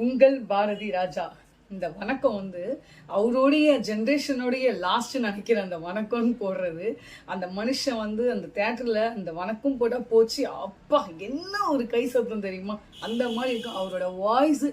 உங்கள் பாரதி ராஜா. இந்த வணக்கம் வந்து அவருடைய ஜென்ரேஷனுடைய லாஸ்ட் நினைக்கிற அந்த வணக்கம்னு போடுறது. அந்த மனுஷன் வந்து அந்த தேட்டர்ல அந்த வணக்கம் போட்டா போச்சு, அப்பா என்ன ஒரு கை சத்தம் தெரியுமா, அந்த மாதிரி இருக்கும். அவரோட வாய்ஸ்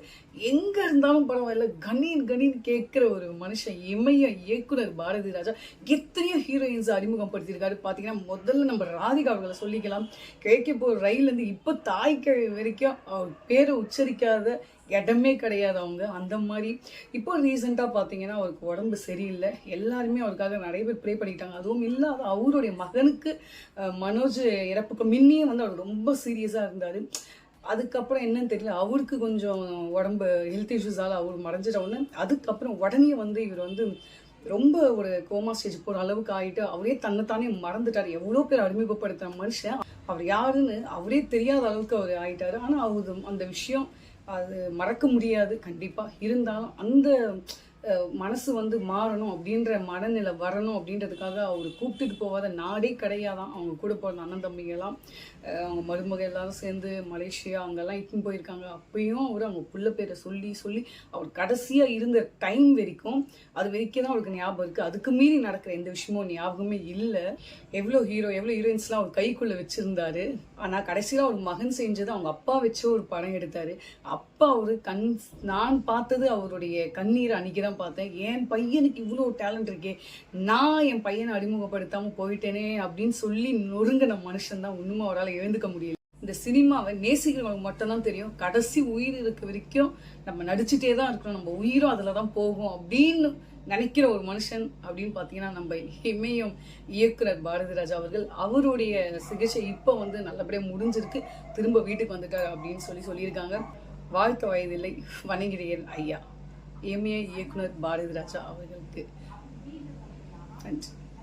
எங்க இருந்தாலும் பரவாயில்ல, கணீர் கணீர் கேட்கிற ஒரு மனுஷன். இமய இயக்குனர் பாரதி ராஜா எத்தனையோ ஹீரோயின்ஸ் அறிமுகப்படுத்தியிருக்காரு. பார்த்தீங்கன்னா முதல்ல நம்ம ராதிகா அவர்களை சொல்லிக்கலாம். கிழக்கே போ ரயிலேருந்து இப்போ தாய்க்கிழமை வரைக்கும் அவர் பேரை உச்சரிக்காத இடமே கிடையாது அவங்க. அந்த மாதிரி இப்போ ரீசெண்டாக பார்த்தீங்கன்னா அவருக்கு உடம்பு சரியில்லை, எல்லாருமே அவருக்காக நிறைய பேர் ப்ரே பண்ணிட்டாங்க. அதுவும் இல்லாத அவருடைய மகனுக்கு மனோஜ் இறப்புக்கு முன்னையே வந்து அவர் ரொம்ப சீரியஸாக இருந்தார். அதுக்கப்புறம் என்னன்னு தெரியல, அவருக்கு கொஞ்சம் உடம்பு ஹெல்த் இஷ்யூஸால் அவர் மறைஞ்சிட்டவுடனே அதுக்கப்புறம் உடனே வந்து இவர் வந்து ரொம்ப ஒரு கோமா ஸ்டேஜ் போகிற அளவுக்கு ஆகிட்டு அவரே தன்னைத்தானே மறந்துட்டார். எவ்வளோ பேர் அறிமுகப்படுத்துகிற மனுஷன் அவர் யாருன்னு அவரே தெரியாத அளவுக்கு அவர் ஆகிட்டார். ஆனால் அவரு அந்த விஷயம் அது மறக்க முடியாது கண்டிப்பாக. இருந்தாலும் அந்த மனசு வந்து மாறணும் அப்படின்ற மனநிலை வரணும் அப்படின்றதுக்காக அவர் கூப்பிட்டுட்டு போகாத நாடே கிடையாதான். அவங்க கூட போகிற அண்ணன் தம்பிங்கெல்லாம் அவங்க மருமக எல்லாரும் சேர்ந்து மலேசியா அங்கெல்லாம் இட்டுன்னு போயிருக்காங்க. அப்பயும் அவர் அவங்க புள்ள பேரை சொல்லி சொல்லி அவர் கடைசியாக இருந்த டைம் வரைக்கும் அது வரைக்கும் தான் அவருக்கு ஞாபகம் இருக்குது. அதுக்கு மீறி நடக்கிற எந்த விஷயமும் ஞாபகமே இல்லை. எவ்வளோ ஹீரோயின்ஸ்லாம் அவர் கைக்குள்ளே வச்சுருந்தாரு. ஆனால் கடைசியில் அவர் மகன் செஞ்சது அவங்க அப்பா வச்சு ஒரு படம் எடுத்தார். அப்பா அவர் நான் பார்த்தது அவருடைய கண்ணீரை அன்றைக்கி தான் பார்த்தேன். என் பையனுக்கு இவ்வளோ டேலண்ட் இருக்கே, நான் என் பையனை அறிமுகப்படுத்தாமல் போயிட்டேனே அப்படின்னு சொல்லி நொறுங்கின மனுஷன் தான். இன்னும் அவரால் எழுந்துக்க முடியல. இந்த சினிமாவை நேசிக்கிறவங்களுக்கு மட்டும்தான் தெரியும், கடைசி உயிர் இருக்க வரைக்கும் நம்ம நடிச்சுட்டே தான் இருக்கணும், நம்ம உயிரும் அதில் தான் போகும் அப்படின்னு நினைக்கிற ஒரு மனுஷன் அப்படின்னு பார்த்தீங்கன்னா நம்ம இமயம் இயக்குனர் பாரதி ராஜா அவர்கள். அவருடைய சிகிச்சை இப்போ வந்து நல்லபடியாக முடிஞ்சிருக்கு, திரும்ப வீட்டுக்கு வந்துட்டார் அப்படின்னு சொல்லியிருக்காங்க. வாழ்த்த வயதில்லை, வணங்குகிறேன் ஐயா. இமய இயக்குனர் பாரதி ராஜா அவர்களுக்கு நன்றி.